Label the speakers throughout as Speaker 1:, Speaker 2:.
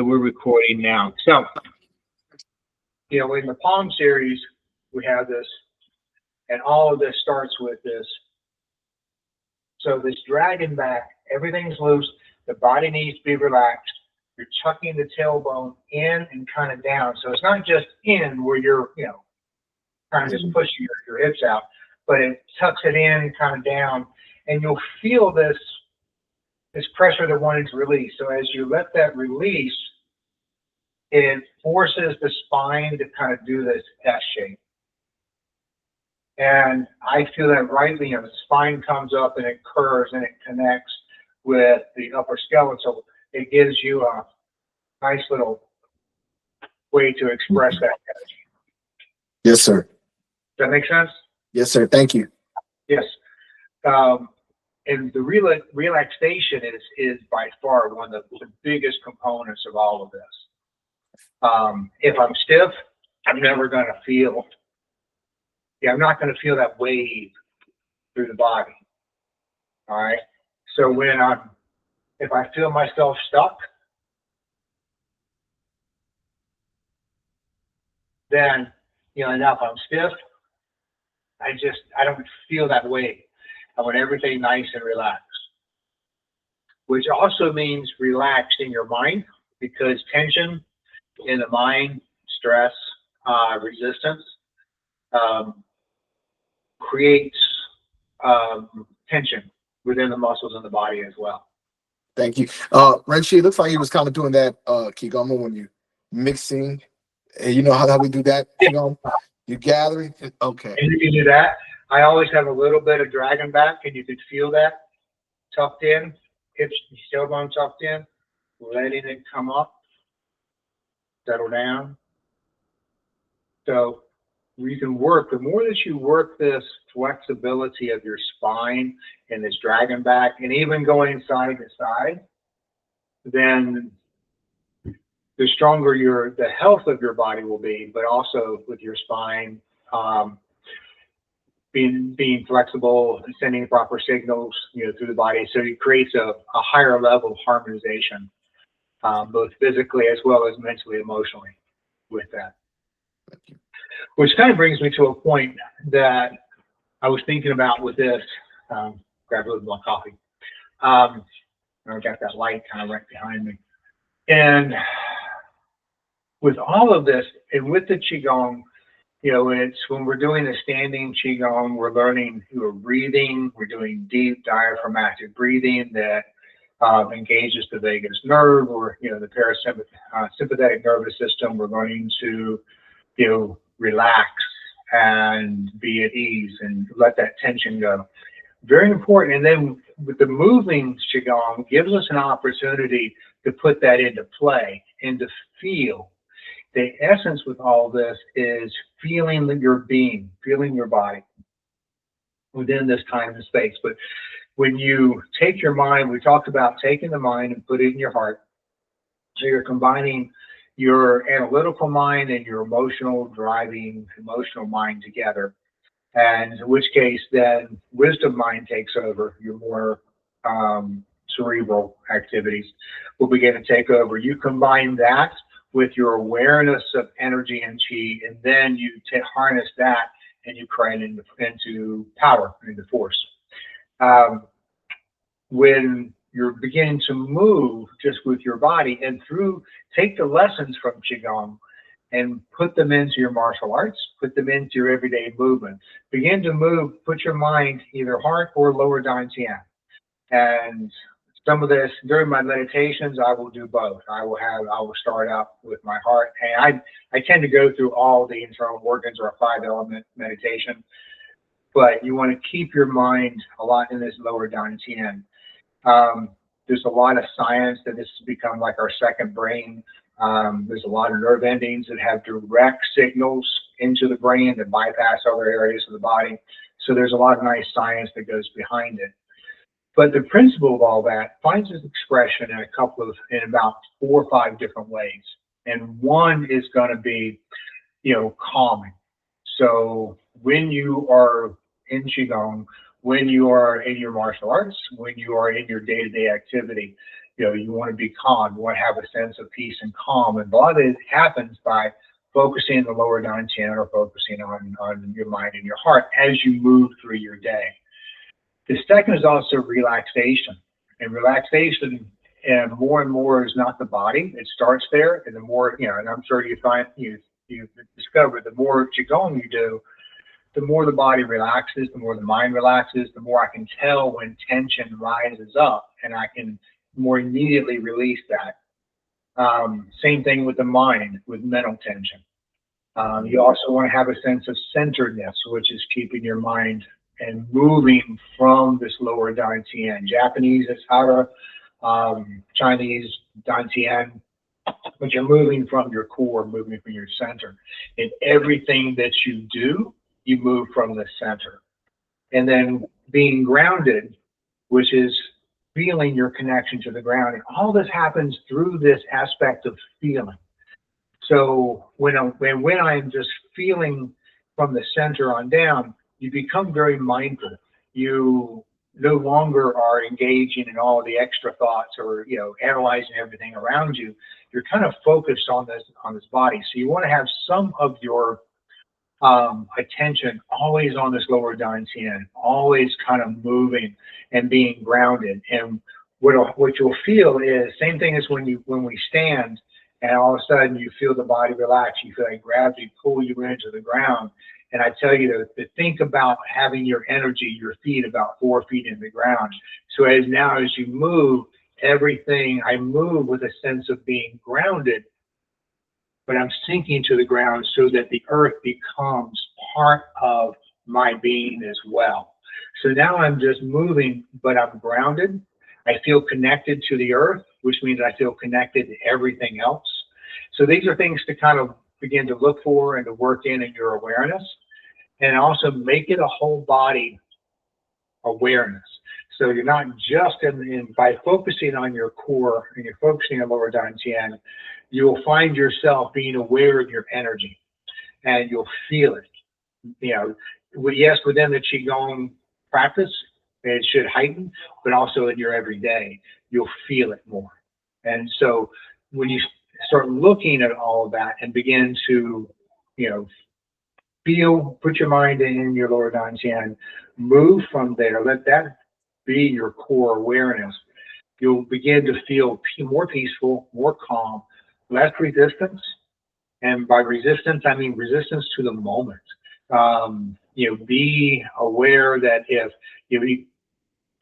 Speaker 1: We're recording now. So, you know, in the Palm series, we have this, and all of this starts with this. So this dragon back, everything's loose. The body needs to be relaxed. You're tucking the tailbone in and kind of down. So it's not just in where you're, you know, kind of just pushing your hips out, but it tucks it in, kind of down, and you'll feel this pressure that wanting to release. So as you let that release, it forces the spine to kind of do this S shape. And I feel that right, you know, the spine comes up and it curves and it connects with the upper skeletal. It gives you a nice little way to express that energy.
Speaker 2: Yes, sir.
Speaker 1: Does that make sense?
Speaker 2: Yes, sir. Thank you.
Speaker 1: Yes. And the relaxation is by far one of the biggest components of all of this. If I'm stiff, I'm never going to feel, I'm not going to feel that wave through the body. All right. So if I feel myself stuck, then, you know, now if I'm stiff, I don't feel that wave. I want everything nice and relaxed, which also means relaxed in your mind, because tension in the mind, stress, resistance, creates tension within the muscles in the body as well.
Speaker 2: Thank you. Renshi, it looks like he was kind of doing that Qigong when you mixing. You know how we do that Qigong? You gathering? Okay.
Speaker 1: And you can do that. I always have a little bit of dragon back, and you could feel that tucked in, hips, tailbone tucked in, letting it come up, settle down. So you can work, the more that you work this flexibility of your spine and this dragon back, and even going side to side, then the stronger the health of your body will be, but also with your spine, being flexible, sending proper signals, you know, through the body. So it creates a higher level of harmonization, both physically as well as mentally, emotionally with that. Which kind of brings me to a point that I was thinking about with this. Grab a little more coffee. I've got that light kind of right behind me. And with all of this, and with the Qigong, you know, when we're doing the standing Qigong, we're learning, we're breathing, we're doing deep diaphragmatic breathing that engages the vagus nerve, or, you know, the parasympathetic nervous system. We're learning to, you know, relax and be at ease and let that tension go. Very important. And then with the moving Qigong gives us an opportunity to put that into play and to feel. The essence with all this is feeling your being, feeling your body within this time and space. But when you take your mind, we talked about taking the mind and put it in your heart. So you're combining your analytical mind and your emotional mind together. And in which case then wisdom mind takes over. Your more cerebral activities will begin to take over. You combine that with your awareness of energy and chi, and then you harness that and you create into power, into force. When you're beginning to move just with your body, and take the lessons from Qigong and put them into your martial arts, put them into your everyday movement. Begin to move, put your mind either heart or lower dantian. And some of this, during my meditations, I will do both. I will start out with my heart. And I tend to go through all the internal organs, or a 5-element meditation. But you want to keep your mind a lot in this lower dantian. There's a lot of science that this has become like our second brain. There's a lot of nerve endings that have direct signals into the brain that bypass other areas of the body. So there's a lot of nice science that goes behind it. But the principle of all that finds its expression in about 4 or 5 different ways. And one is going to be, you know, calming. So when you are in Qigong, when you are in your martial arts, when you are in your day-to-day activity, You want to be calm. You want to have a sense of peace and calm. And a lot of it happens by focusing on the lower dantian or focusing on your mind and your heart as you move through your day. The second is also relaxation. And relaxation, and more is not the body. It starts there, and the more, and I'm sure you've discovered, the more Qigong you do, the more the body relaxes, the more the mind relaxes, the more I can tell when tension rises up, and I can more immediately release that. Same thing with the mind, with mental tension. You also want to have a sense of centeredness, which is keeping your mind and moving from this lower dantian. Japanese is hara, Chinese dantian, but you're moving from your core, moving from your center. In everything that you do, you move from the center. And then being grounded, which is feeling your connection to the ground. And all this happens through this aspect of feeling. So when I'm just feeling from the center on down, you become very mindful. You no longer are engaging in all the extra thoughts or analyzing everything around you. You're kind of focused on this body. So you want to have some of your attention always on this lower dantian, always kind of moving and being grounded. And what you'll feel is same thing as when we stand, and all of a sudden you feel the body relax. You feel like gravity pull you into the ground. And I tell you to think about having your energy, your feet about 4 feet in the ground. So as you move, I move with a sense of being grounded, but I'm sinking to the ground so that the earth becomes part of my being as well. So now I'm just moving, but I'm grounded. I feel connected to the earth, which means I feel connected to everything else. So these are things to kind of begin to look for and to work in your awareness, and also make it a whole body awareness. So you're not just by focusing on your core and you're focusing on lower dantian, you'll find yourself being aware of your energy, and you'll feel it. Yes, within the Qigong practice, it should heighten, but also in your everyday, you'll feel it more. And so when you start looking at all of that and begin to, put your mind in your lower dantian, move from there, let that be your core awareness, you'll begin to feel more peaceful, more calm, less resistance. And by resistance, I mean resistance to the moment. Be aware that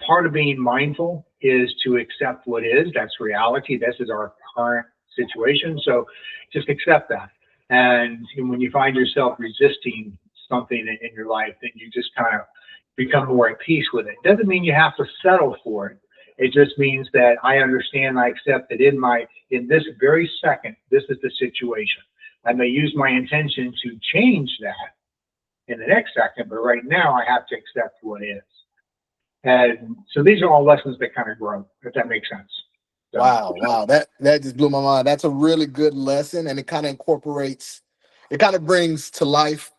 Speaker 1: part of being mindful is to accept what is. That's reality. This is our current situation. So just accept that. And when you find yourself resisting something in your life, then you just kind of become more at peace with it. Doesn't mean you have to settle for it. It just means that I understand, I accept that in this very second, this is the situation. I may use my intention to change that in the next second, but right now I have to accept what is. And so these are all lessons that kind of grow, if that makes sense. So,
Speaker 2: wow. That just blew my mind. That's a really good lesson, and it kind of brings to life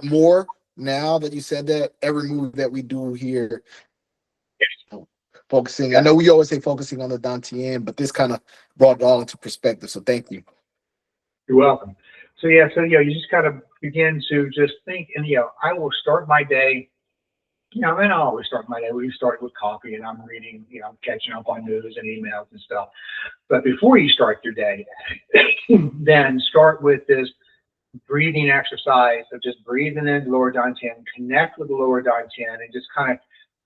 Speaker 2: more now that you said that. Every move that we do here, focusing. I know we always say focusing on the dantian, but this kind of brought it all into perspective. So thank you.
Speaker 1: You're welcome. So you just kind of begin to just think, and I will start my day. And I always start my day. We start with coffee, and I'm reading, I'm catching up on news and emails and stuff. But before you start your day, then start with this breathing exercise of just breathing in the lower dantian, connect with the lower dantian, and just kind of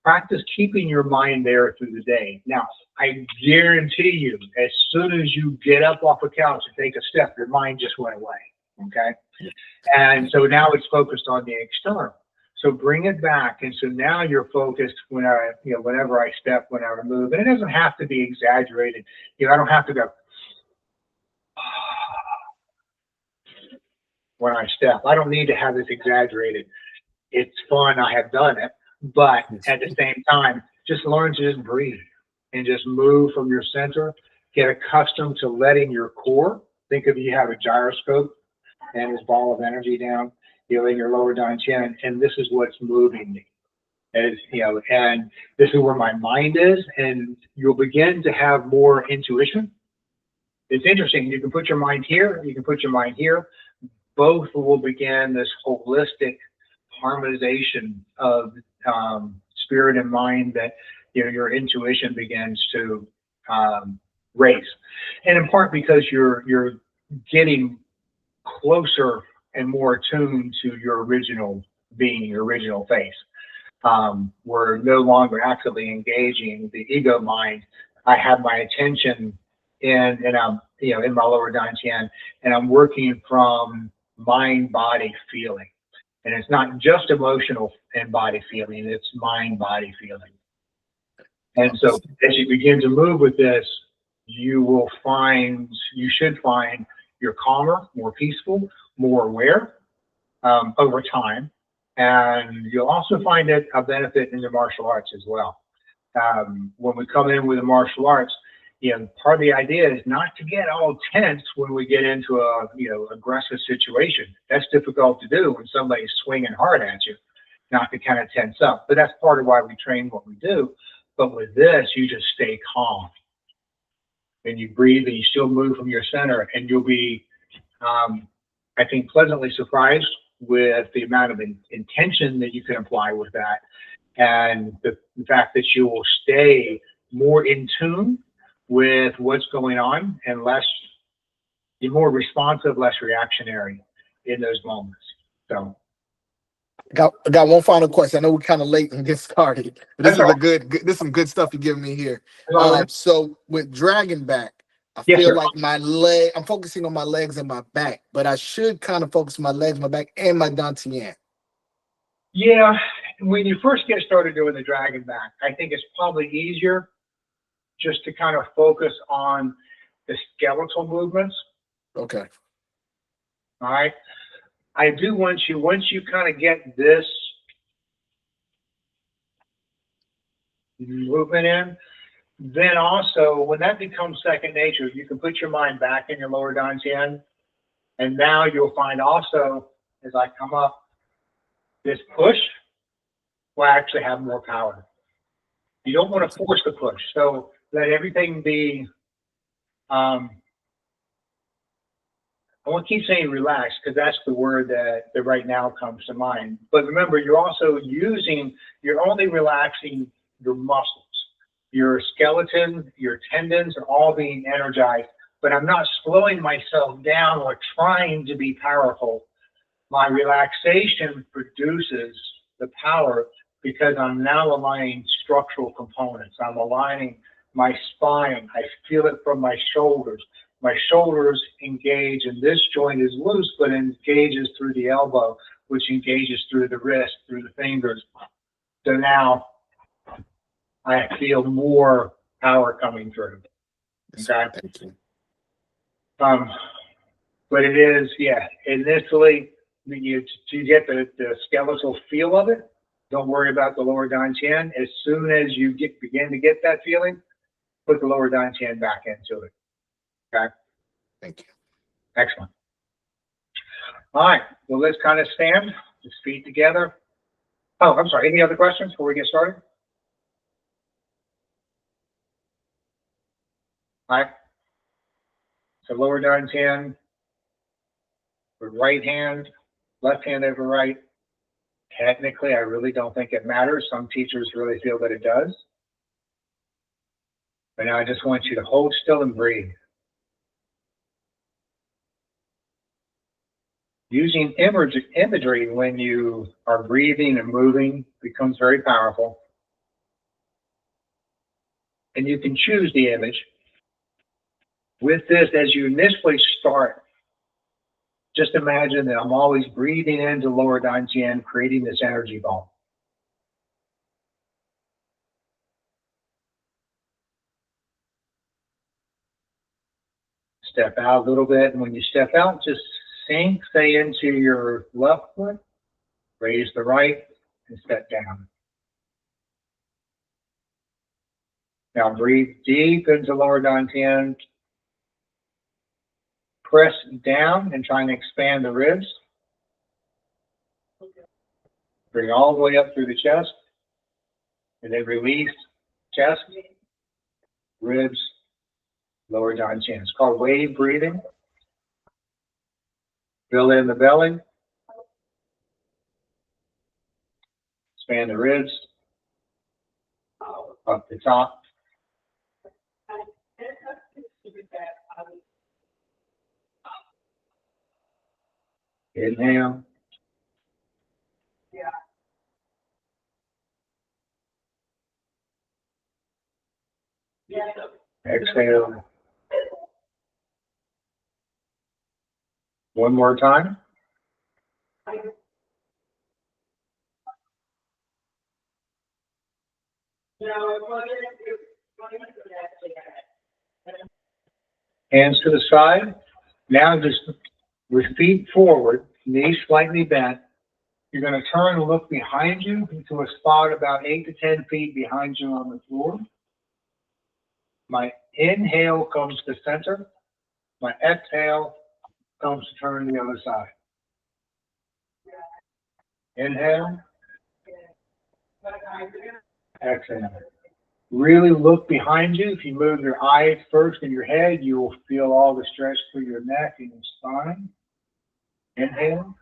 Speaker 1: practice keeping your mind there through the day. Now, I guarantee you, as soon as you get up off the couch and take a step, your mind just went away. Okay, and so now it's focused on the external. So bring it back, and so now you're focused whenever I step, whenever I move, and it doesn't have to be exaggerated. I don't have to go when I step. I don't need to have this exaggerated. It's fun. I have done it, but at the same time, just learn to just breathe and just move from your center. Get accustomed to letting your core. Think of you have a gyroscope and this ball of energy down. In your lower dantian, and this is what's moving me. as you know, and this is where my mind is, and you'll begin to have more intuition. It's interesting. You can put your mind here, you can put your mind here. Both will begin this holistic harmonization of spirit and mind that your intuition begins to raise, and in part because you're getting closer and more attuned to your original being, your original face. We're no longer actively engaging the ego mind. I have my attention in I'm in my lower dantian, and I'm working from mind, body, feeling. And it's not just emotional and body feeling, it's mind, body feeling. And so as you begin to move with this, you should find you're calmer, more peaceful, more aware over time. And you'll also find it a benefit in the martial arts as well. When we come in with the martial arts, part of the idea is not to get all tense when we get into a aggressive situation. That's difficult to do when somebody's swinging hard at you, not to kind of tense up. But that's part of why we train what we do. But with this, you just stay calm and you breathe and you still move from your center, and you'll be, I think, pleasantly surprised with the amount of intention that you can apply with that, and the fact that you will stay more in tune with what's going on and you're more responsive, less reactionary in those moments. So
Speaker 2: got one final question. I know we're kind of late and get started, but this is some good stuff you're giving me here. So with Dragon Back, I feel like I'm focusing on my legs and my back, but I should kind of focus on my legs, my back, and my dantian.
Speaker 1: Yeah, when you first get started doing the Dragon Back, I think it's probably easier just to kind of focus on the skeletal movements.
Speaker 2: Okay.
Speaker 1: All right. I do once you kind of get this movement in, then also when that becomes second nature, you can put your mind back in your lower dantian, and now you'll find also as I come up, this push will actually have more power. You don't want to force the push, so let everything be. I won't keep saying relax because that's the word that right now comes to mind. But remember, you're only relaxing your muscles. Your skeleton, your tendons are all being energized, but I'm not slowing myself down or trying to be powerful. My relaxation produces the power because I'm now aligning structural components. I'm aligning my spine. I feel it from my shoulders. My shoulders engage, and this joint is loose, but engages through the elbow, which engages through the wrist, through the fingers. So now I feel more power coming through. Okay.
Speaker 2: Thank you.
Speaker 1: But it is, initially, to get the skeletal feel of it, don't worry about the lower dantian. As soon as you begin to get that feeling, put the lower dantian back into it. Okay.
Speaker 2: Thank you.
Speaker 1: Excellent. All right. Well, let's kind of stand, just feet together. Oh, I'm sorry. Any other questions before we get started? All right. So lower dantian, with right hand, left hand over right. Technically, I really don't think it matters. Some teachers really feel that it does. But now I just want you to hold still and breathe. Using imagery when you are breathing and moving becomes very powerful. And you can choose the image. With this, as you initially start, just imagine that I'm always breathing into lower dantian, creating this energy ball. Step out a little bit, and when you step out, just stay into your left foot, raise the right, and step down. Now breathe deep into lower dantian. Press down and try and expand the ribs. Bring all the way up through the chest. And then release chest, ribs, lower down chin. It's called wave breathing. Fill in the belly. Expand the ribs. Up the top. Inhale. Exhale. One more time. Hands to the side. Now just with feet forward, knees slightly bent. You're going to turn and look behind you into a spot about 8 to 10 feet behind you on the floor. My inhale comes to center. My exhale comes to turn to the other side. Inhale. Exhale. Really look behind you. If you move your eyes first in your head, you will feel all the stretch through your neck and your spine. Inhale.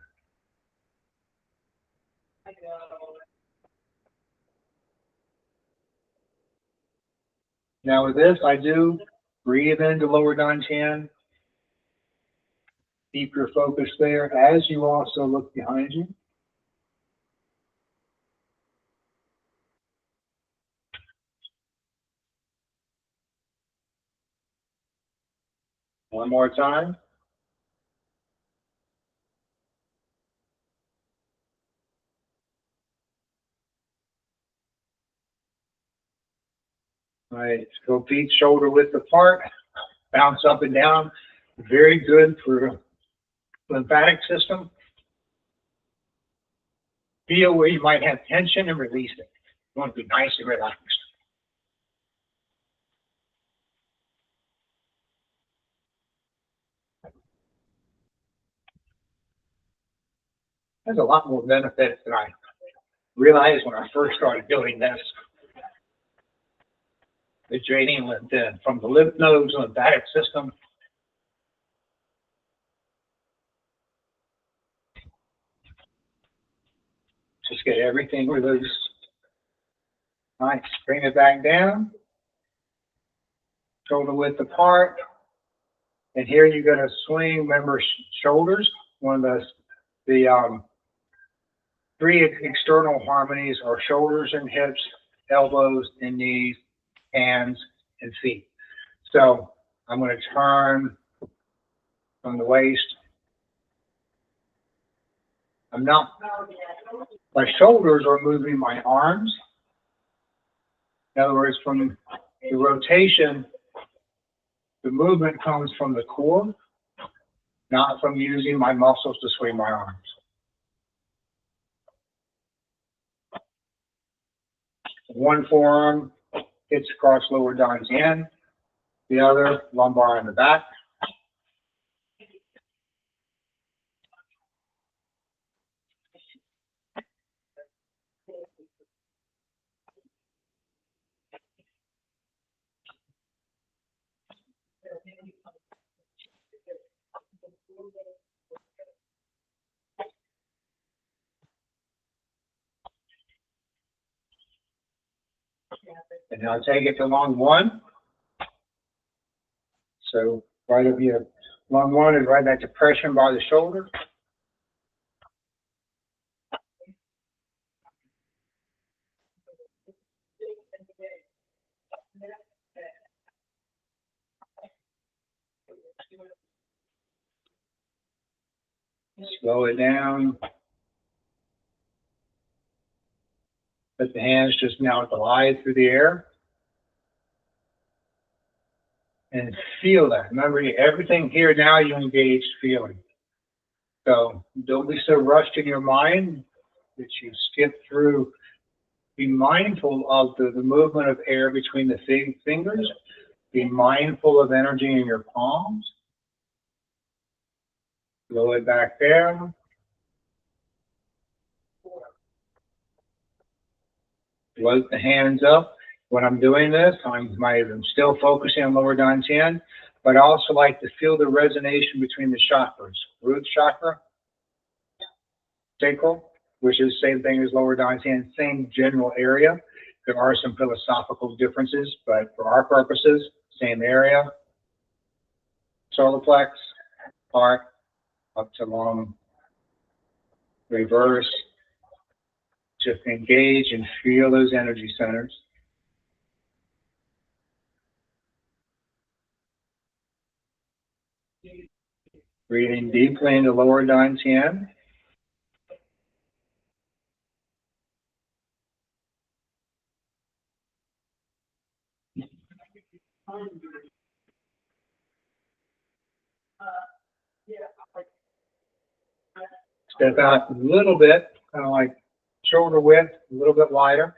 Speaker 1: Now with this, I do breathe into lower down chin. Keep your focus there as you also look behind you. One more time. All right, go feet shoulder width apart. Bounce up and down. Very good for lymphatic system. Feel where you might have tension and release it. You want to be nice and relaxed. There's a lot more benefits than I realized when I first started doing this. The draining from the lymph nodes, lymphatic system. Just get everything released. Nice. Bring it back down. Shoulder width apart. And here you're going to swing, remember, shoulders. One of the three external harmonies are shoulders and hips, elbows and knees, hands and feet. So I'm going to turn from the waist. My shoulders are moving my arms. In other words, from the rotation, the movement comes from the core, not from using my muscles to swing my arms. One forearm hits across lower down chin, the other lumbar in the back. And now take it to lung one. So right up here, lung one is right that depression by the shoulder. Slow it down. Let the hands just now glide through the air. And feel that. Remember, everything here now you engage feeling. So don't be so rushed in your mind that you skip through. Be mindful of the movement of air between the fingers. Be mindful of energy in your palms. Slow it back down. Float the hands up. When I'm doing this, I'm still focusing on lower dantian, but I also like to feel the resonation between the chakras. Root chakra, sacral, which is the same thing as lower dantian, same general area. There are some philosophical differences, but for our purposes, same area. Solar plex, heart, up to lung, reverse. Just engage and feel those energy centers. Breathing deeply into lower dantian. Step out a little bit, kind of like shoulder width, a little bit wider.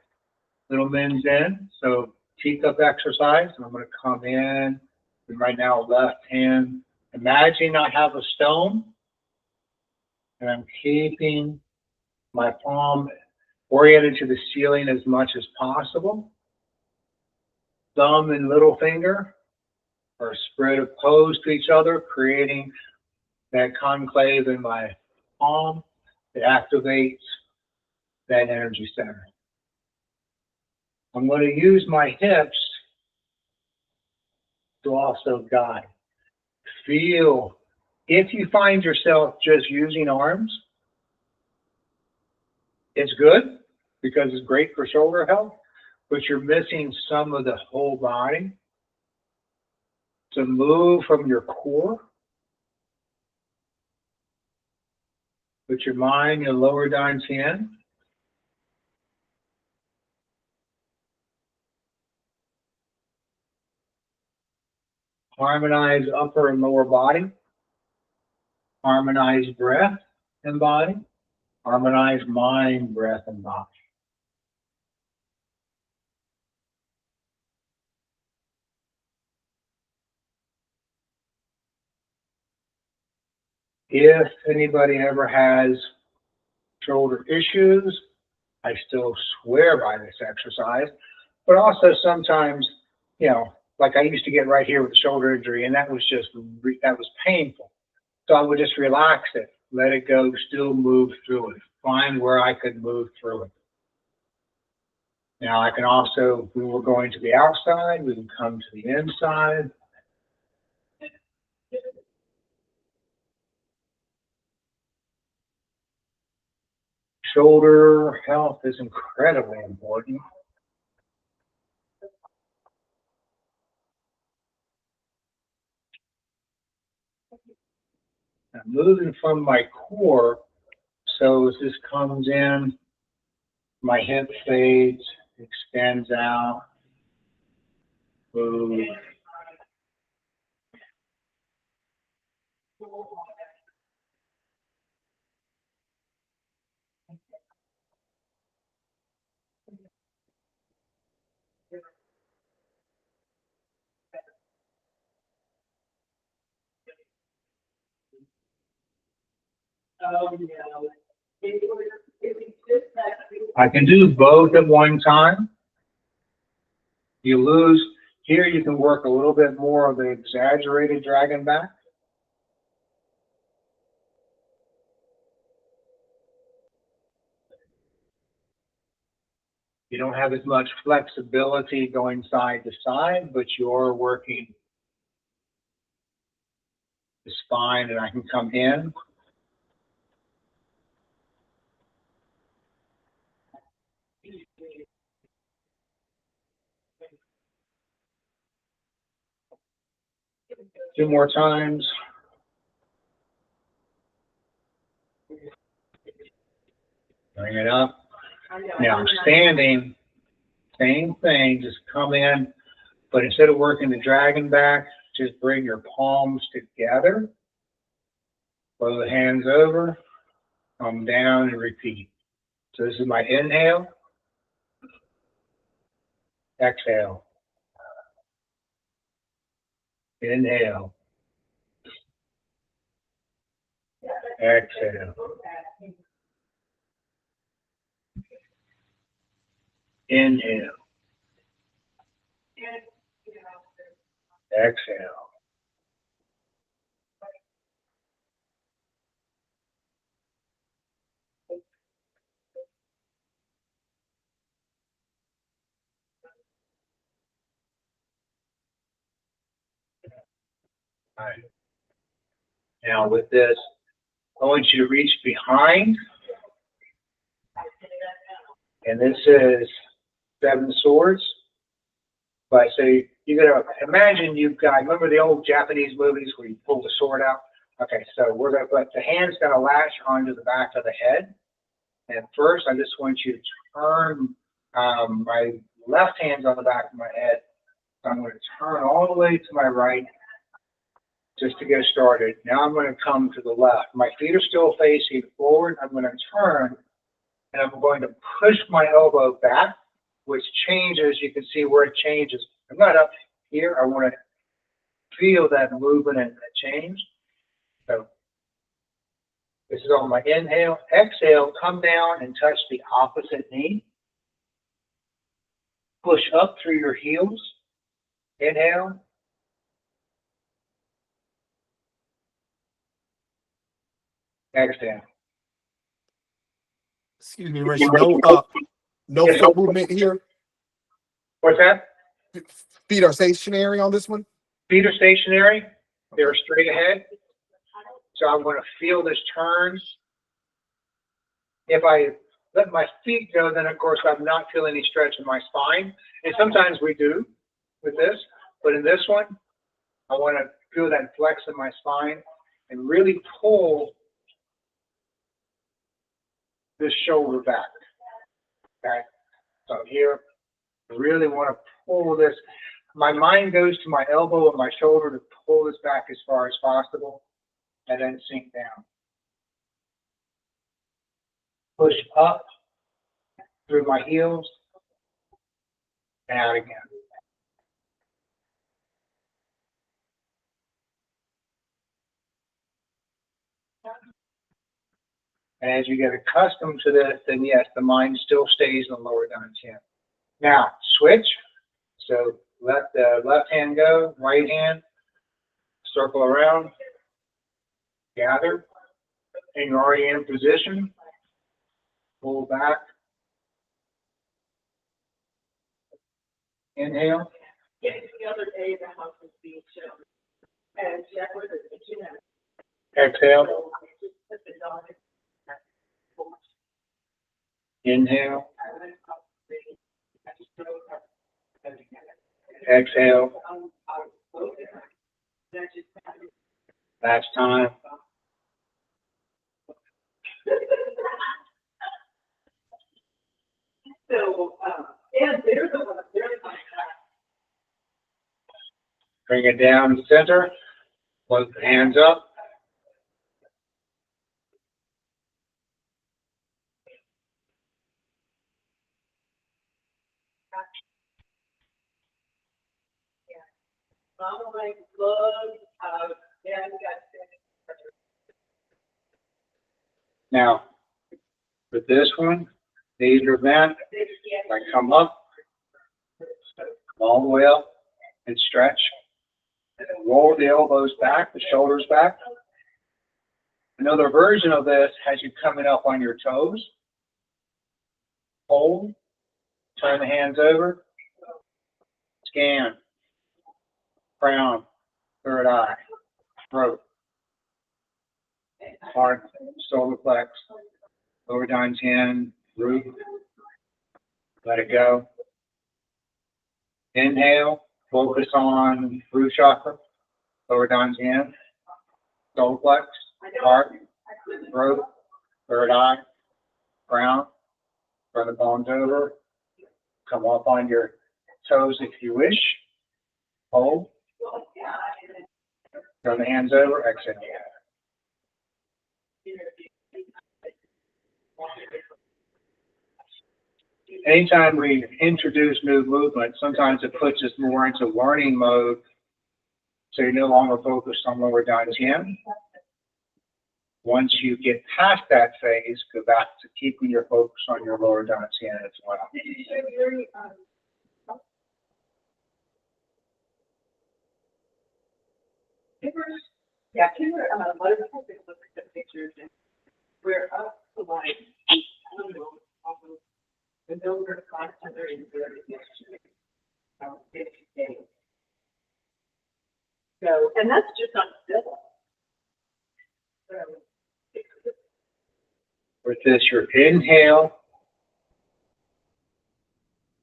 Speaker 1: Little men's in. So teacup exercise. And I'm going to come in. And right now, left hand. Imagine I have a stone. And I'm keeping my palm oriented to the ceiling as much as possible. Thumb and little finger are spread opposed to each other, creating that conclave in my palm that activates that energy center. I'm going to use my hips to also guide. Feel, if you find yourself just using arms, it's good because it's great for shoulder health, but you're missing some of the whole body. So move from your core, put your mind, your lower dantian. Harmonize upper and lower body. Harmonize breath and body. Harmonize mind, breath, and body. If anybody ever has shoulder issues, I still swear by this exercise, but also sometimes, you know, like I used to get right here with a shoulder injury, and that was just, that was painful. So I would just relax it, let it go, still move through it, find where I could move through it. Now I can also, we were going to the outside, we can come to the inside. Shoulder health is incredibly important. I'm moving from my core, so as this comes in, my hip fades, extends out, move. I can do both at one time. You lose, here you can work a little bit more of the exaggerated dragon back. You don't have as much flexibility going side to side, but you're working the spine, and I can come in. Two more times. Bring it up. Now I'm standing, same thing, just come in, but instead of working the dragon back, just bring your palms together, flow the hands over, come down and repeat. So this is my inhale, exhale, inhale, exhale. Inhale. Exhale. All right. Now with this, I want you to reach behind, and this is 7 swords. But so you're gonna imagine you've got, remember the old Japanese movies where you pull the sword out? Okay, so we're gonna put the hand's gonna lash onto the back of the head. And first, I just want you to turn my left hand's on the back of my head. So I'm going to turn all the way to my right just to get started. Now I'm going to come to the left. My feet are still facing forward. I'm going to turn, and I'm going to push my elbow back, which changes. You can see where it changes. I'm not up here. I want to feel that movement and that change. So this is on my inhale. Exhale, come down and touch the opposite knee. Push up through your heels. Inhale. Exhale.
Speaker 2: Excuse me, Rich. No
Speaker 1: Yes,
Speaker 2: foot movement here.
Speaker 1: What's that?
Speaker 2: Feet are stationary on this one.
Speaker 1: Feet are stationary. They're straight ahead. So I'm going to feel this turn. If I let my feet go, then of course I'm not feeling any stretch in my spine. And sometimes we do with this, but in this one, I want to feel that flex in my spine and really pull this shoulder back. Okay, so here, I really want to pull this. My mind goes to my elbow and my shoulder to pull this back as far as possible, and then sink down. Push up through my heels, and out again. And as you get accustomed to this, then yes, the mind still stays in the lower down chin. Now, switch. So let the left hand go, right hand, circle around, gather, and you're already in position. Pull back. Inhale.
Speaker 3: The other day, the house was being shown. And Jack was at the gym.
Speaker 1: Exhale. Inhale. Exhale. Last time.
Speaker 3: So, and there's a
Speaker 1: Bring it down to center. Put the hands up. Now, with this one, knees are bent. I come up, come all the way up, and stretch. And then roll the elbows back, the shoulders back. Another version of this has you coming up on your toes. Hold. Turn the hands over. Scan. Crown. Third eye. Throat. Heart. Solar plex. Lower down chin. Root. Let it go. Inhale. Focus on root chakra. Lower down chin. Solar plex. Heart. Throat. Third eye. Crown. Turn the bones over. Come up on your toes if you wish. Hold. Turn the hands over. Exhale. Anytime we introduce new movement, sometimes it puts us more into learning mode. So you're no longer focused on lower down chin. Once you get past that phase, go back to keeping your focus on your lower dantian as well.
Speaker 3: Yeah, can we, let us take a look at the pictures and we're up to like, the builder class under in so, and that's just on civil. So,
Speaker 1: With this, your inhale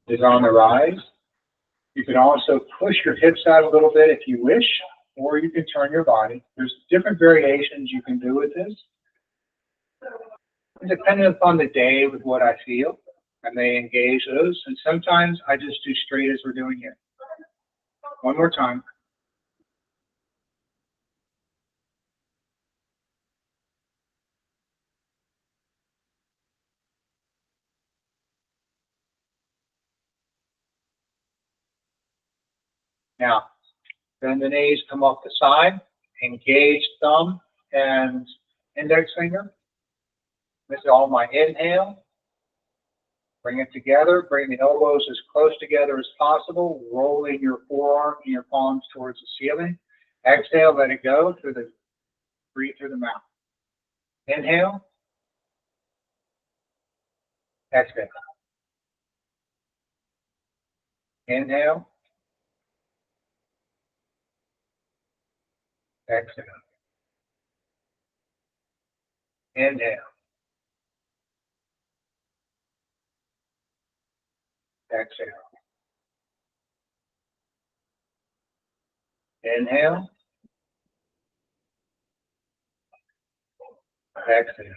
Speaker 1: is on the rise. You can also push your hips out a little bit if you wish, or you can turn your body. There's different variations you can do with this. Depending upon the day with what I feel, I may engage those, and sometimes I just do straight as we're doing here. One more time. Now, bend the knees, come off the side, engage thumb and index finger. This is all my inhale. Bring it together, bring the elbows as close together as possible, rolling your forearm and your palms towards the ceiling. Exhale, let it go through the, breathe through the mouth. Inhale. Exhale. Inhale. Exhale. Inhale. Exhale. Inhale. Exhale.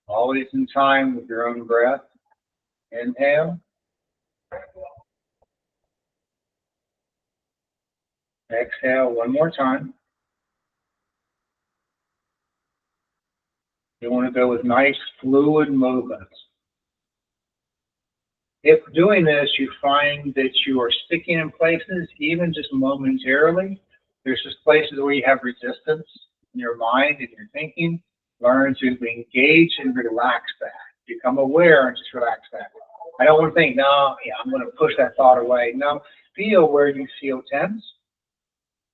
Speaker 1: Always in time with your own breath. Inhale. Exhale one more time. You want to go with nice fluid movements. If doing this, you find that you are sticking in places, even just momentarily, there's just places where you have resistance in your mind and your thinking, learn to engage and relax back. Become aware and just relax back. I don't want to think, no, yeah, I'm going to push that thought away. No, feel where you feel tense.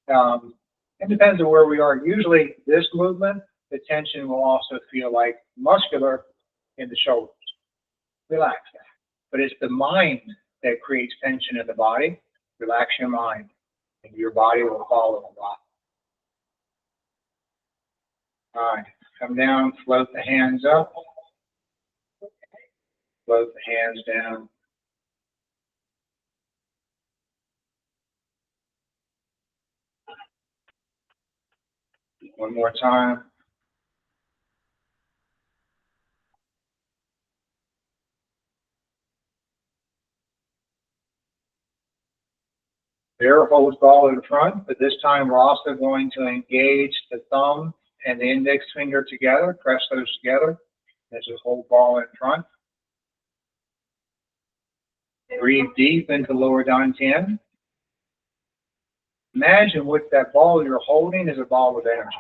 Speaker 1: It depends on where we are. Usually this movement, the tension will also feel like muscular in the shoulders. Relax that. But it's the mind that creates tension in the body. Relax your mind, and your body will follow a lot. All right, come down, float the hands up, float the hands down. One more time. There, holds ball in front, but this time we're also going to engage the thumb and the index finger together, press those together. There's a hold ball in front. Breathe deep into lower dantian. Imagine what that ball you're holding is a ball of energy.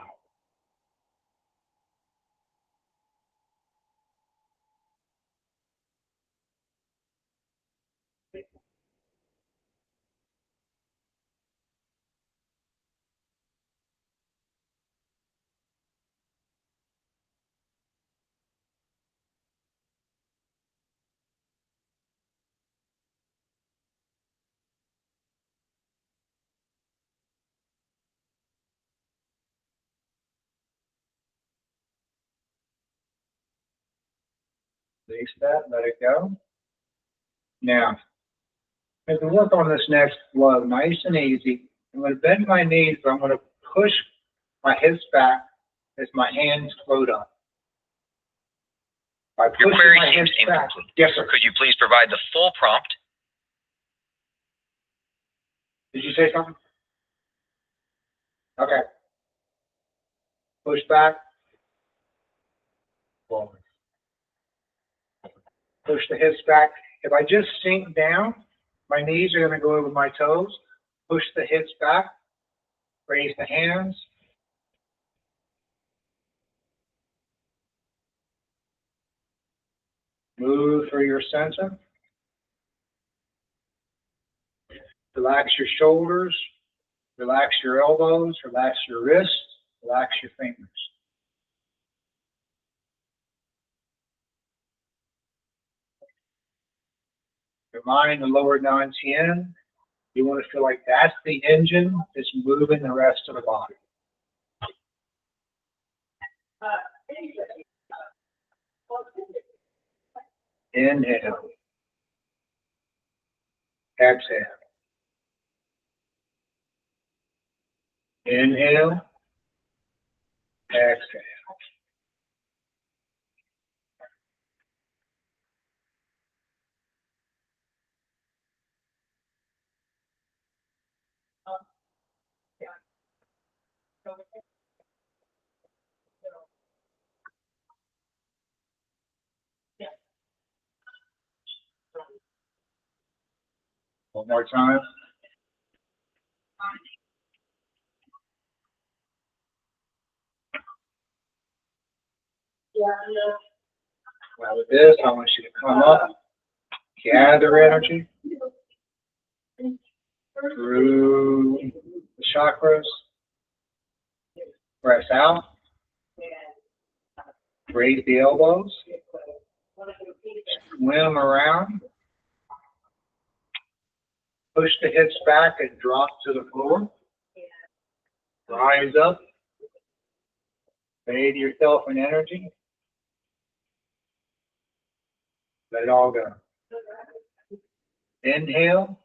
Speaker 1: Release that, let it go. Now, as we work on this next flow, nice and easy, I'm going to bend my knees, but I'm going to push my hips back as my hands float up. By
Speaker 4: Your
Speaker 1: pushing
Speaker 4: query
Speaker 1: my
Speaker 4: seems
Speaker 1: hips back.
Speaker 4: incomplete.
Speaker 1: Yes, sir.
Speaker 4: Could you please provide the full prompt?
Speaker 1: Did you say something? Okay. Push back. Forward. Push the hips back. If I just sink down, my knees are going to go over my toes. Push the hips back. Raise the hands. Move through your center. Relax your shoulders. Relax your elbows. Relax your wrists. Relax your fingers. Your mind, the lower dantian. You want to feel like that's the engine that's moving the rest of the body. Inhale. Exhale. Inhale. Exhale. One more time. Now with this, I want you to come up, gather energy through the chakras, press out, raise the elbows, swim around, push the hips back and drop to the floor, rise up, bathe yourself in energy, let it all go. Inhale,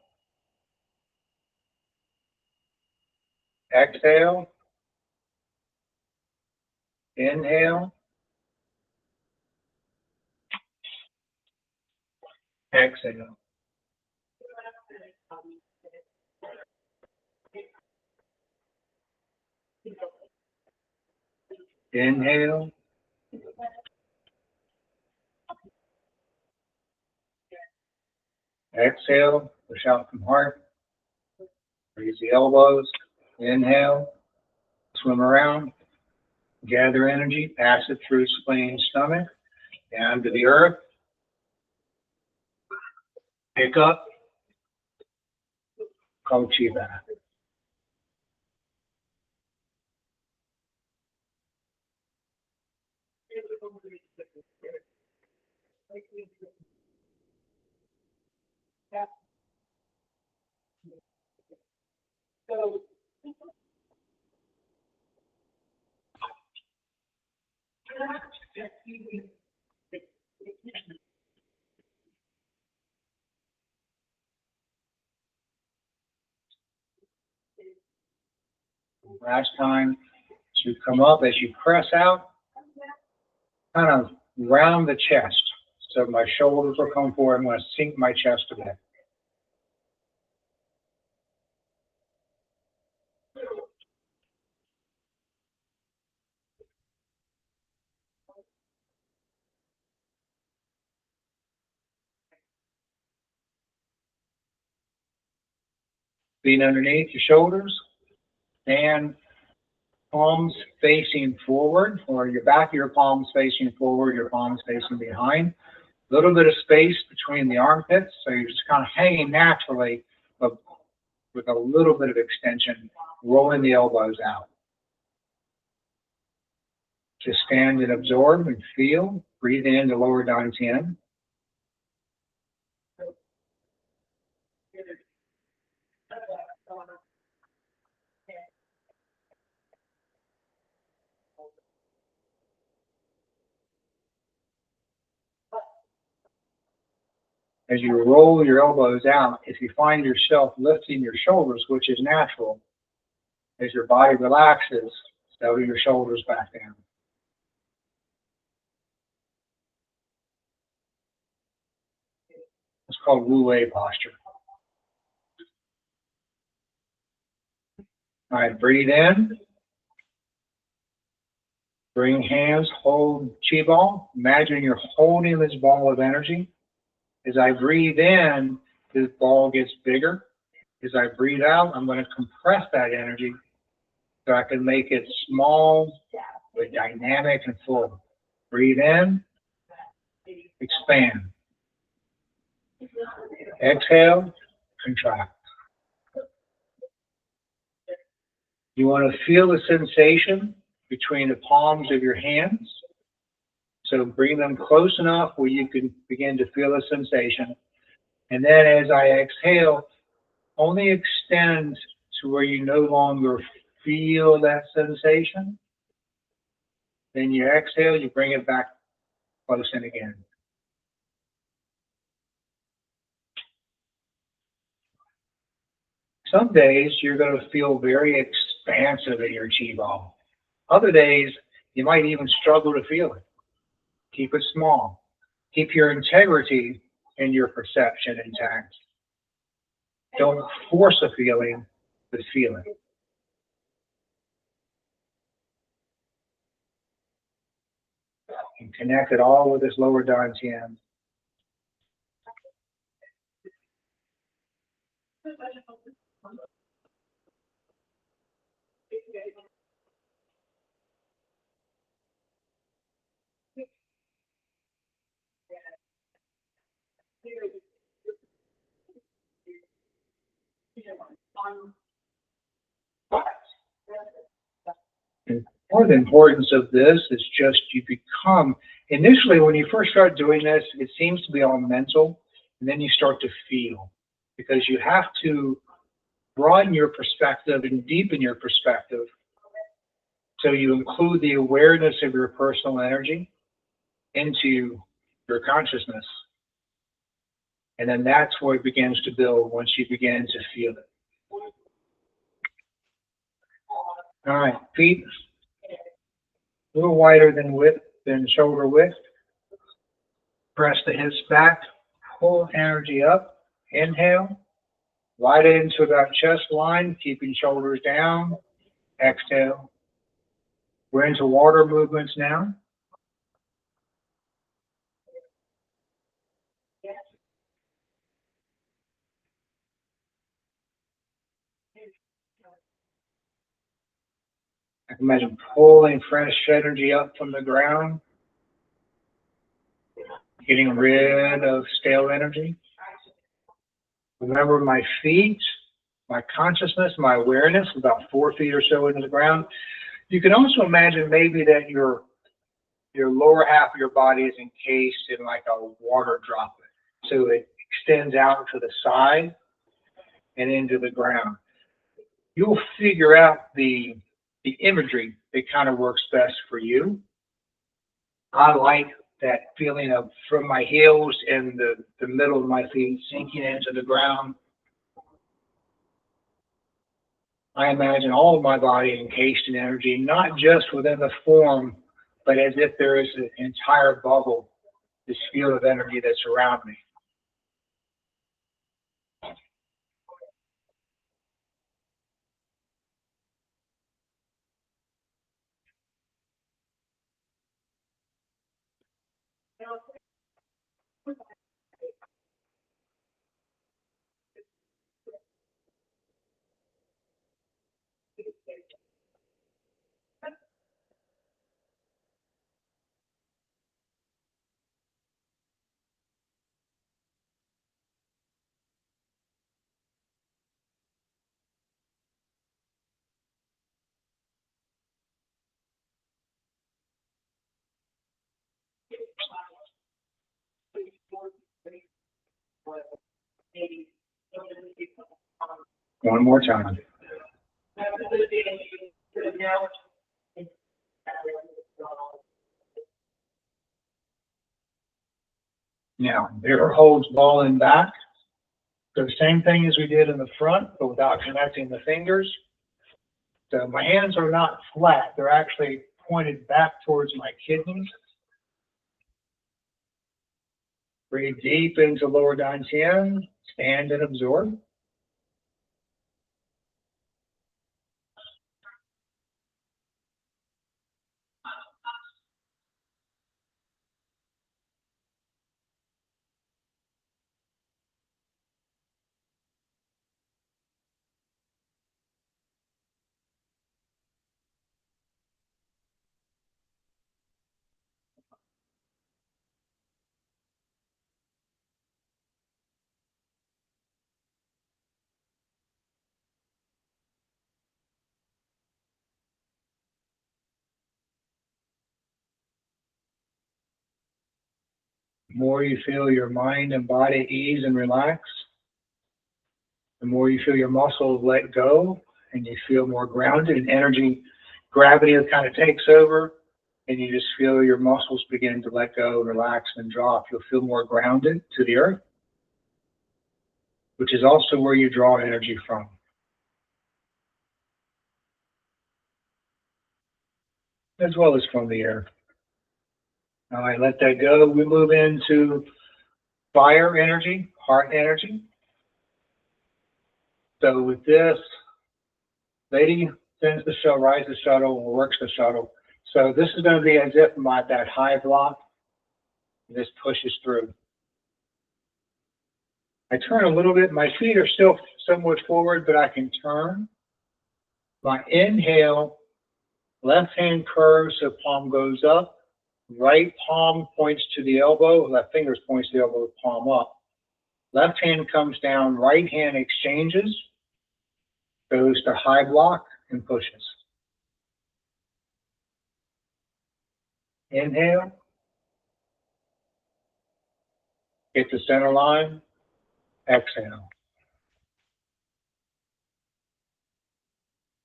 Speaker 1: exhale, inhale, exhale. Inhale, exhale, push out from heart, raise the elbows, inhale, swim around, gather energy, pass it through spleen, stomach, down to the earth, pick up, called chi back. Last time, as you come up, as you press out, kind of round the chest. So my shoulders will come forward. I'm going to sink my chest a bit. Feet underneath your shoulders, and palms facing forward, or your back of your palms facing forward, your palms facing behind. A little bit of space between the armpits, so you're just kind of hanging naturally, but with a little bit of extension, rolling the elbows out. Just stand and absorb and feel. Breathe in the lower dantian. As you roll your elbows out, if you find yourself lifting your shoulders, which is natural, as your body relaxes, settle your shoulders back down. It's called Wu Wei posture. All right, breathe in. Bring hands, hold chi ball. Imagine you're holding this ball of energy. As I breathe in, this ball gets bigger. As I breathe out, I'm going to compress that energy so I can make it small, but dynamic and full. Breathe in. expand. Exhale, contract. You want to feel the sensation between the palms of your hands. So bring them close enough where you can begin to feel the sensation. And then as I exhale, only extend to where you no longer feel that sensation. Then you exhale, you bring it back close in again. Some days you're going to feel very expansive in your Qigong. Other days, you might even struggle to feel it. Keep it small. Keep your integrity and your perception intact. Don't force a feeling, but feel it. And connect it all with this lower dantian. And part of the importance of this is just you become, initially when you first start doing this, it seems to be all mental, and then you start to feel. Because you have to broaden your perspective and deepen your perspective so you include the awareness of your personal energy into your consciousness. And then that's where it begins to build once you begin to feel it. All right, feet a little wider than shoulder width. Press the hips back, pull energy up. Inhale, light it into about chest line, keeping shoulders down. Exhale. We're into water movements now. I can imagine pulling fresh energy up from the ground, getting rid of stale energy. Remember my feet, my consciousness, my awareness, about 4 feet or so into the ground. You can also imagine maybe that your lower half of your body is encased in like a water droplet. So it extends out to the side and into the ground. You'll figure out the imagery that kind of works best for you. I like that feeling of from my heels and the middle of my feet sinking into the ground. I imagine all of my body encased in energy, not just within the form, but as if there is an entire bubble, this field of energy that's around me. One more time. Now, there holds ball and back. So the same thing as we did in the front, but without connecting the fingers. So my hands are not flat. They're actually pointed back towards my kidneys. Breathe deep into lower dantian. Stand and absorb. more you feel your mind and body ease and relax, the more you feel your muscles let go and you feel more grounded, and energy, gravity kind of takes over, and you just feel your muscles begin to let go, relax, and drop. You'll feel more grounded to the earth, which is also where you draw energy from. As well as from the air. All right, let that go. We move into fire energy, heart energy. So with this, lady sends the shuttle, rides the shuttle, or works the shuttle. So this is going to be as if that high block, this pushes through. I turn a little bit. My feet are still somewhat forward, but I can turn. My inhale, left hand curves, so palm goes up. Right palm points to the elbow. Left finger points to the elbow, palm up. Left hand comes down. Right hand exchanges, goes to high block, and pushes. Inhale. Get the center line. Exhale.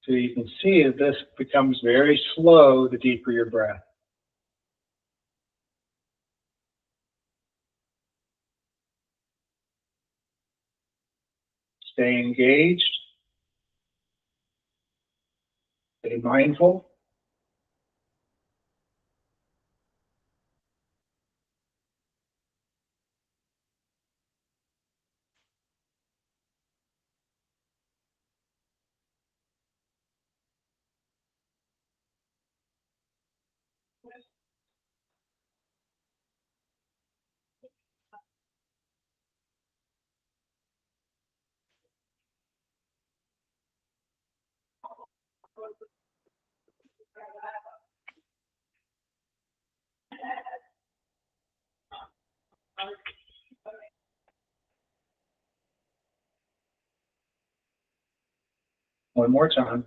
Speaker 1: So you can see that this becomes very slow the deeper your breath. Stay engaged. Stay mindful. One more time.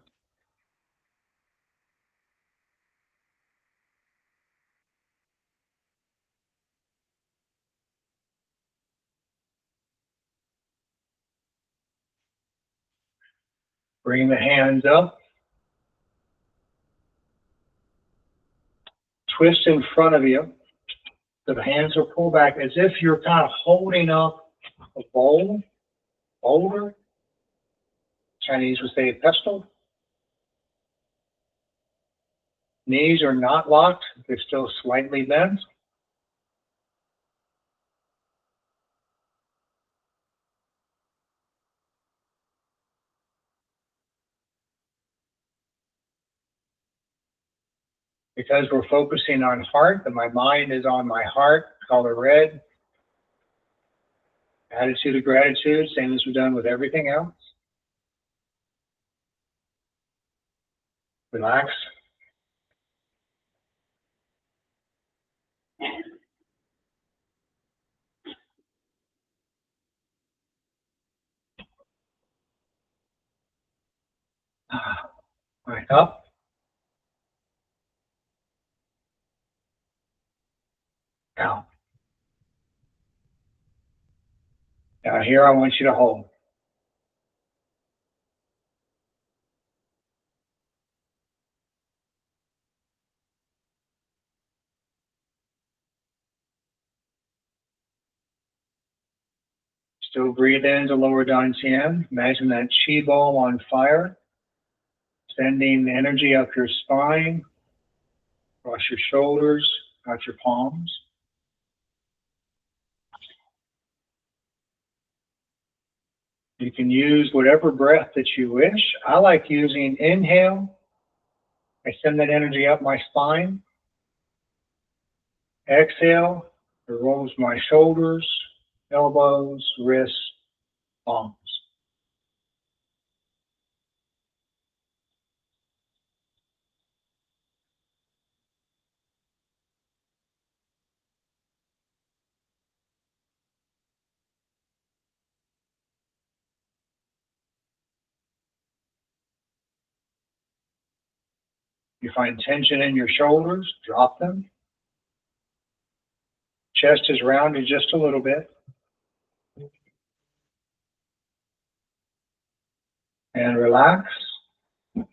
Speaker 1: Bring the hands up. Twist in front of you. So the hands are pulled back as if you're kind of holding up a bowl, boulder. Chinese would say a pestle. Knees are not locked. They're still slightly bent. Because we're focusing on heart, and my mind is on my heart, color red. Attitude of gratitude, same as we've done with everything else. Relax. Right up. Down. Now here I want you to hold. Still breathe in to lower dantian. Imagine that chi ball on fire, sending energy up your spine, across your shoulders, out your palms. You can use whatever breath that you wish. I like using inhale. I send that energy up my spine. Exhale, it rolls my shoulders, elbows, wrists, palms. You find tension in your shoulders, drop them. Chest is rounded just a little bit. And relax. The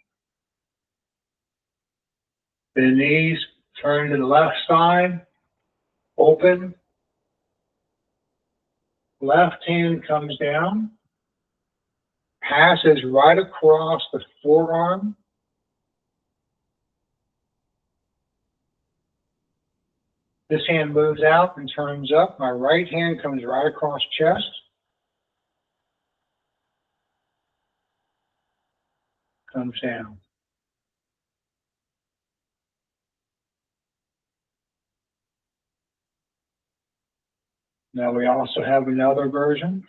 Speaker 1: knees turn to the left side, open. Left hand comes down, passes right across the forearm. This hand moves out and turns up. My right hand comes right across chest. Comes down. Now we also have another version.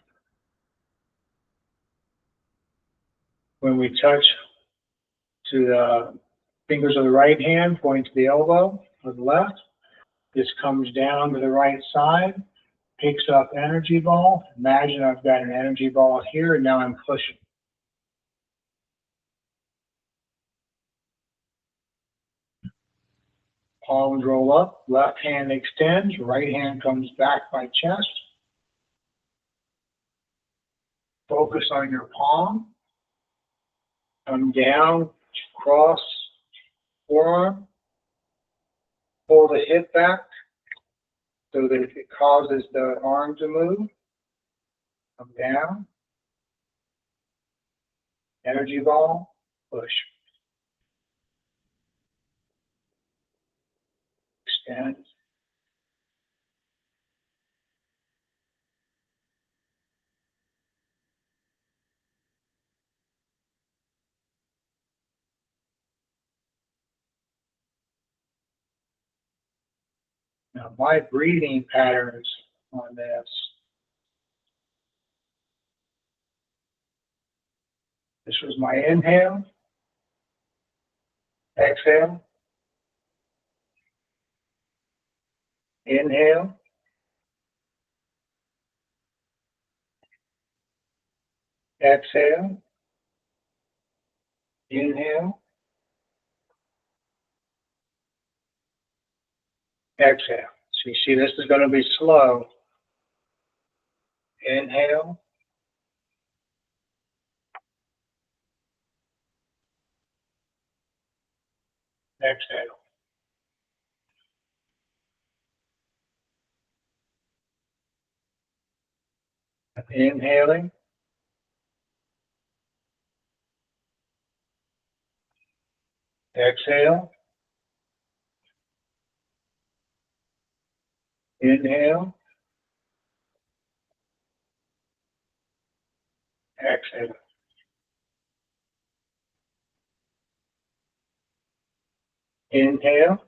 Speaker 1: When we touch to the fingers of the right hand, pointing to the elbow of the left, this comes down to the right side, picks up energy ball. Imagine I've got an energy ball here, and now I'm pushing. Palms roll up, left hand extends, right hand comes back by chest. Focus on your palm. Come down, cross forearm. Pull the hip back so that it causes the arm to move. Come down. Energy ball, push. Extend. Now my breathing patterns on this. This was my inhale, exhale, inhale, exhale, inhale, exhale. So you see this is going to be slow. Inhale, exhale. Inhaling, exhale, inhale, exhale. Inhale,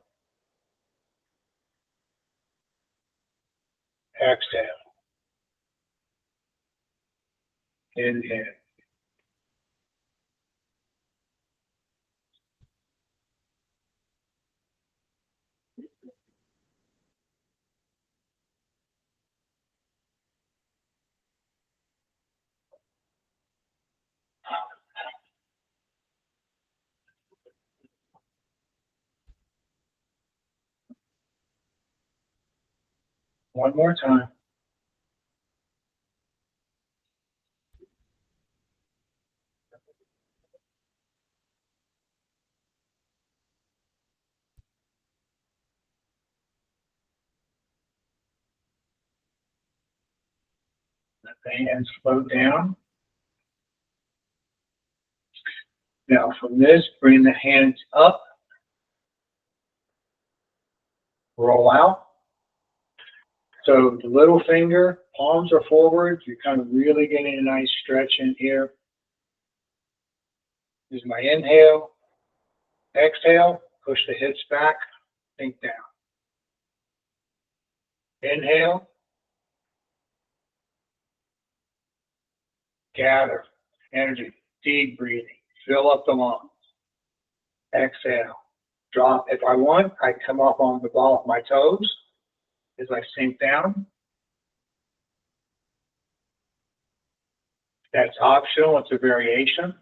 Speaker 1: exhale, inhale. One more time. Let the hands float down. Now from this, bring the hands up, roll out. So the little finger, palms are forward. You're kind of really getting a nice stretch in here. This is my inhale. Exhale, push the hips back, sink down. Inhale. Gather energy, deep breathing. Fill up the lungs. Exhale. Drop. If I want, I come up on the ball of my toes as I sink down. That's optional. It's a variation.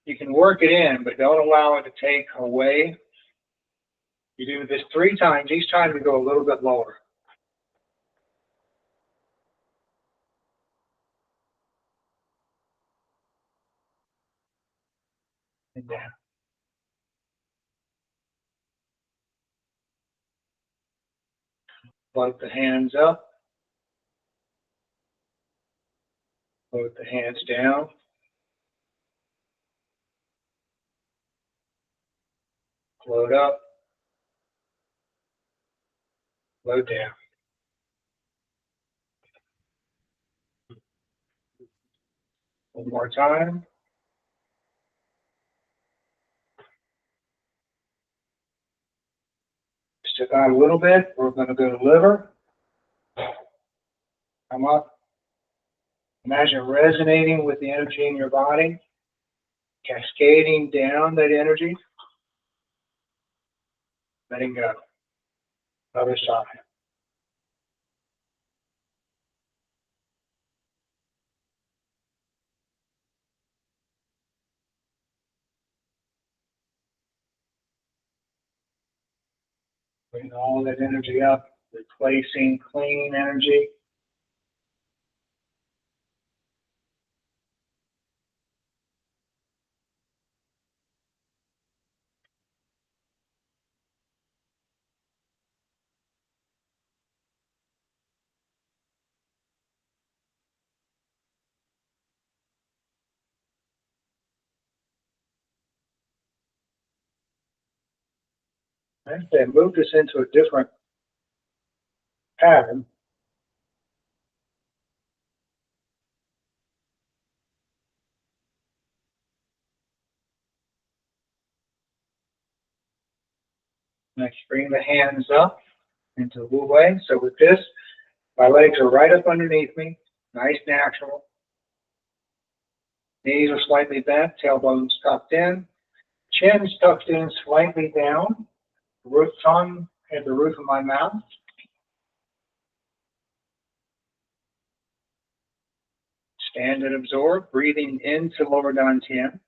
Speaker 1: You can work it in, but don't allow it to take away You do this 3 times. Each time we go a little bit lower. And down. Float the hands up. Float the hands down. Float up. Float down. One more time. Stick out a little bit. We're going to go to liver. Come up. Imagine resonating with the energy in your body, cascading down that energy. Letting go. Other side. Bring all that energy up, replacing clean energy. And then move this into a different pattern. Next, bring the hands up into Wu Wei. So with this, my legs are right up underneath me, nice natural. Knees are slightly bent, tailbones tucked in, chin tucked in slightly down, root tongue at the roof of my mouth. Stand and absorb, breathing into lower dantian.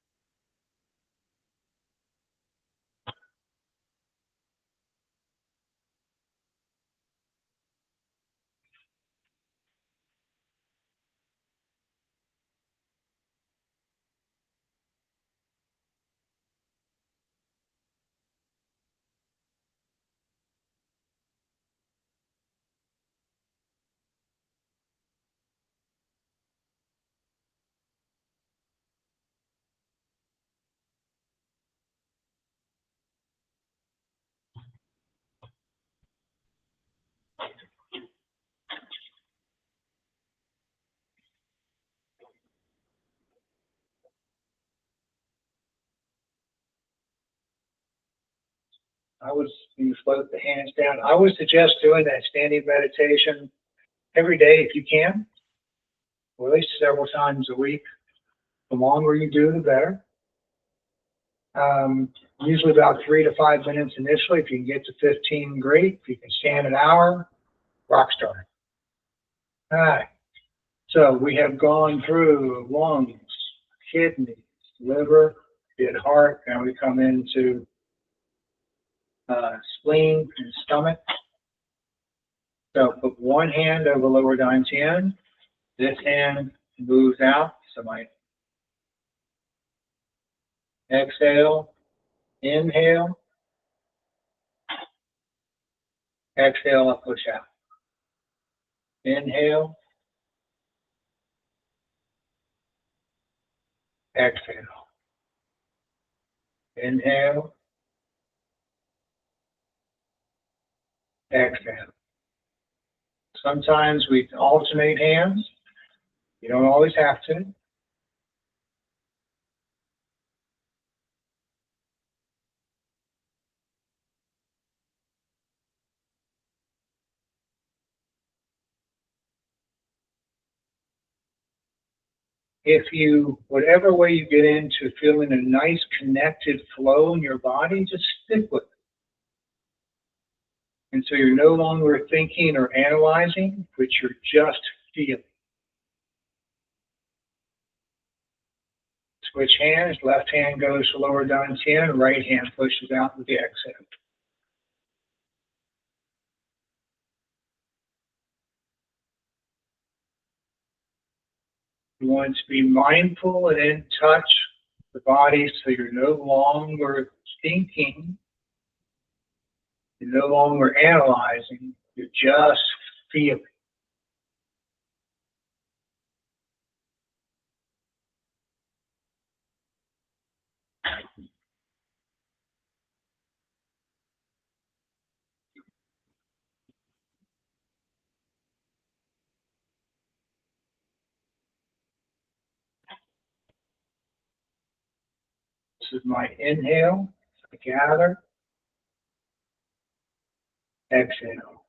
Speaker 1: You float the hands down. I would suggest doing that standing meditation every day if you can, or at least several times a week. The longer you do, the better. Usually about 3 to 5 minutes initially. If you can get to 15, great. If you can stand an hour, rock star. All right. So we have gone through lungs, kidneys, liver, did heart, and we come into spleen and stomach. So put one hand over lower dantian. This hand moves out. So my exhale, inhale, exhale, I push out. Inhale, exhale. Inhale, exhale. Sometimes we alternate hands. You don't always have to. If you, whatever way you get into feeling a nice connected flow in your body, just stick with it. And so you're no longer thinking or analyzing, but you're just feeling. Switch hands, left hand goes to lower dantian, right hand pushes out with the exhale. You want to be mindful and in touch with the body so you're no longer thinking, you're no longer analyzing, you're just feeling. This is my inhale, I gather, exhale.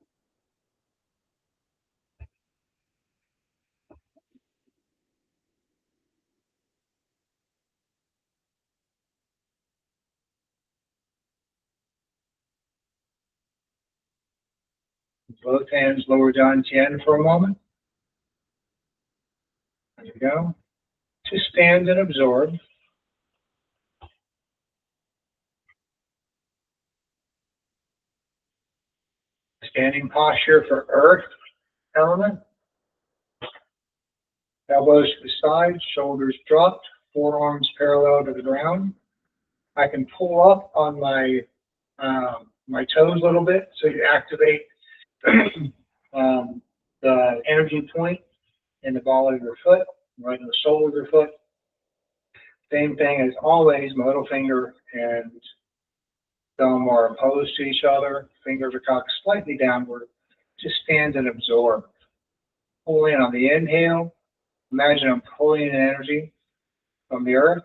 Speaker 1: Both hands lower down chin for a moment. There you go. Just stand and absorb. Standing posture for earth element. Elbows to the side, shoulders dropped, forearms parallel to the ground. I can pull up on my my toes a little bit so you activate the energy point in the ball of your foot, right in the sole of your foot. Same thing as always, my little finger and thumb are opposed to each other. Fingers are cocked slightly downward. Just stand and absorb. Pull in on the inhale. Imagine I'm pulling in energy from the earth.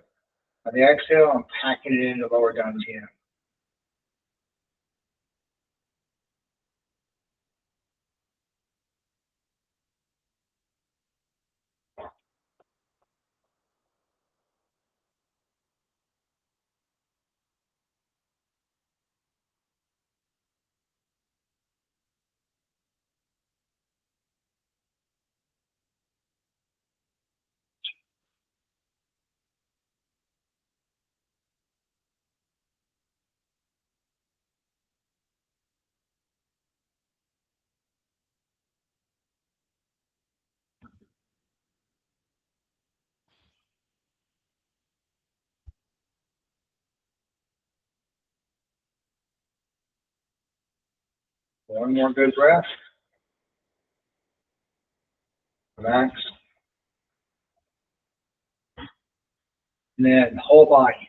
Speaker 1: On the exhale, I'm packing it into lower dantian. One more good breath. Relax. And then whole body.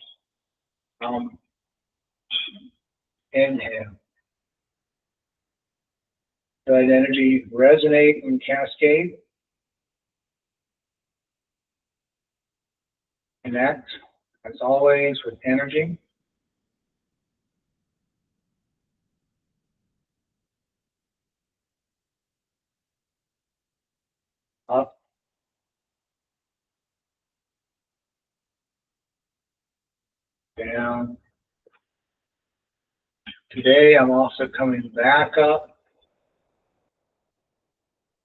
Speaker 1: Inhale. Let energy resonate and cascade. Connect, as always, with energy. Up, down. Today, I'm also coming back up,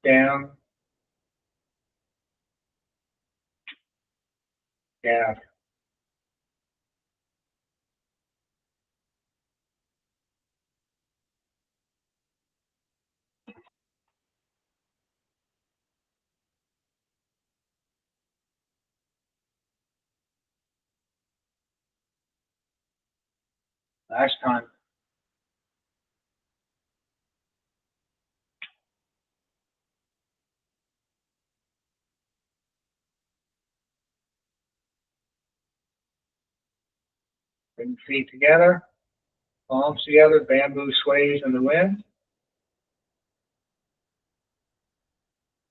Speaker 1: down, down. Last time. Bring feet together, palms together, bamboo sways in the wind.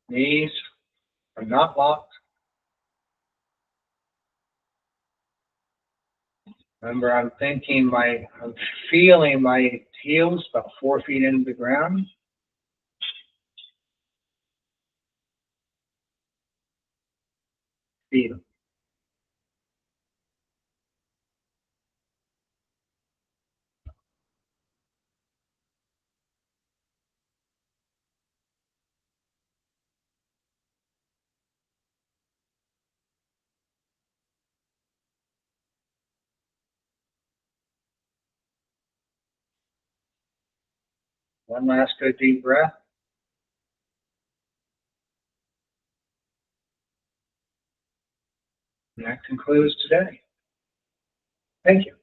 Speaker 1: Knees are not locked. Remember, I'm feeling my heels about 4 feet into the ground. Feel. One last good deep breath. concludes today. Thank you.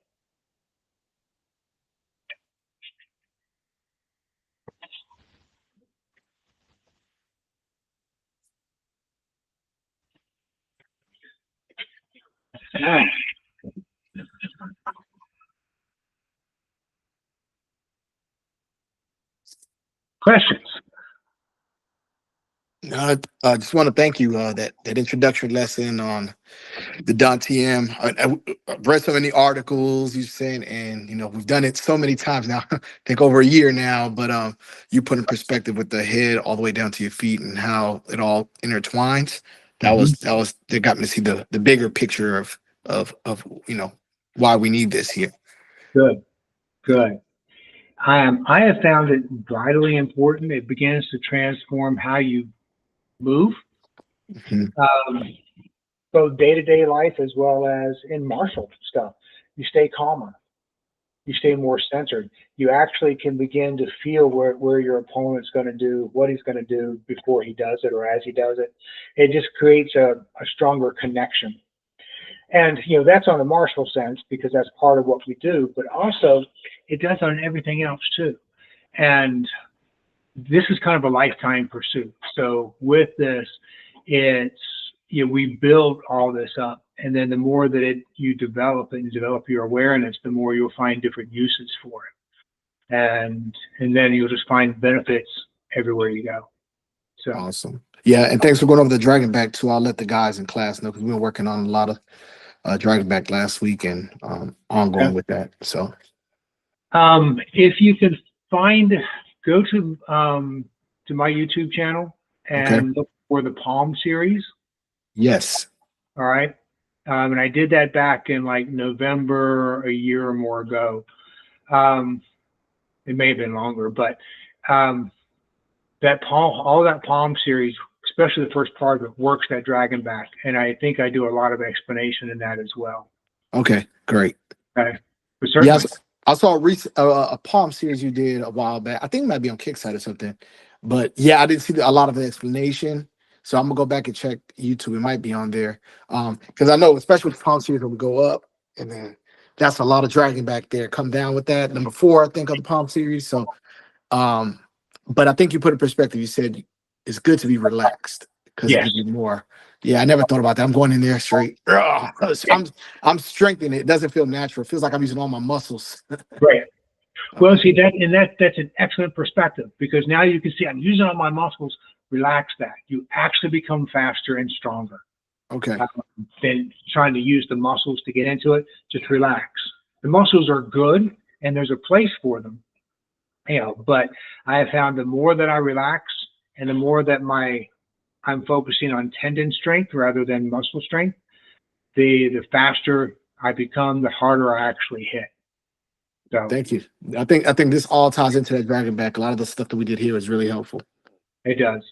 Speaker 1: Questions?
Speaker 2: I just want to thank you. That introductory lesson on the Dantian. I've read so many articles you're saying, and we've done it so many times now. I think over a year now. But you put in perspective with the head all the way down to your feet and how it all intertwines. That got me to see the bigger picture of why we need this here.
Speaker 1: Good, good. I have found it vitally important. It begins to transform how you move, both day-to-day life as well as in martial stuff. You stay calmer. You stay more centered. You actually can begin to feel where your opponent's going to do, what he's going to do before he does it or as he does it. It just creates a stronger connection. And, that's on the martial sense because that's part of what we do, but also it does on everything else too. And this is kind of a lifetime pursuit. So with this, it's, we build all this up, and then the more that you develop and you develop your awareness, the more you'll find different uses for it. And then you'll just find benefits everywhere you go. So
Speaker 2: awesome. Yeah. And thanks for going over the Dragon Back too. I'll let the guys in class know because we've been working on a lot of Dragon Back last week and ongoing with that. So
Speaker 1: if you can go to my YouTube channel and look for the Palm series.
Speaker 2: Yes.
Speaker 1: All right. And I did that back in like November, a year or more ago. It may have been longer, but all that Palm series, especially the first part of it, works that Dragon Back. And I think I do a lot of explanation in that as well.
Speaker 2: Okay, great.
Speaker 1: Okay. But certainly.
Speaker 2: Yes, I saw a Palm series you did a while back. I think it might be on Kickstarter or something. But yeah, I didn't see a lot of the explanation. So I'm gonna go back and check YouTube. It might be on there. Because I know, especially with the Palm series, when we go up, and then that's a lot of Dragon Back there. Come down with that. Number 4, I think, of the Palm series. So but I think you put in perspective, you said it's good to be relaxed because it gives you more. Yeah, I never thought about that. I'm going in there straight. I'm strengthening it. It doesn't feel natural. It feels like I'm using all my muscles.
Speaker 1: Right. Well, see that's an excellent perspective because now you can see I'm using all my muscles. Relax that. You actually become faster and stronger.
Speaker 2: Okay.
Speaker 1: Than trying to use the muscles to get into it. Just relax. The muscles are good and there's a place for them. But I have found the more that I relax and the more that I'm focusing on tendon strength rather than muscle strength, the faster I become, the harder I actually hit. So
Speaker 2: thank you. I think this all ties into that Dragon Back. A lot of the stuff that we did here is really helpful.
Speaker 1: It does.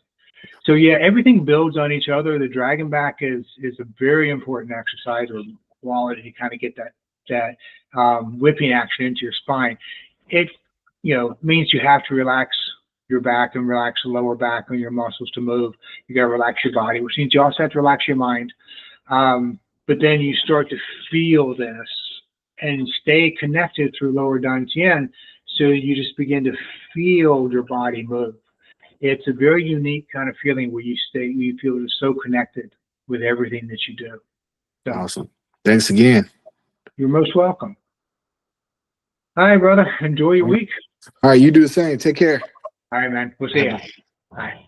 Speaker 1: So yeah, everything builds on each other. The Dragon Back is a very important exercise or quality to kind of get that whipping action into your spine. It means you have to relax your back and relax the lower back on your muscles to move. You got to relax your body, which means you also have to relax your mind. But then you start to feel this and stay connected through lower Dantian. So you just begin to feel your body move. It's a very unique kind of feeling where you feel so connected with everything that you do. So,
Speaker 2: awesome. Thanks again.
Speaker 1: You're most welcome. All right, brother. Enjoy your week.
Speaker 2: All right, you do the same. Take care.
Speaker 1: All right, man. We'll see you. All right.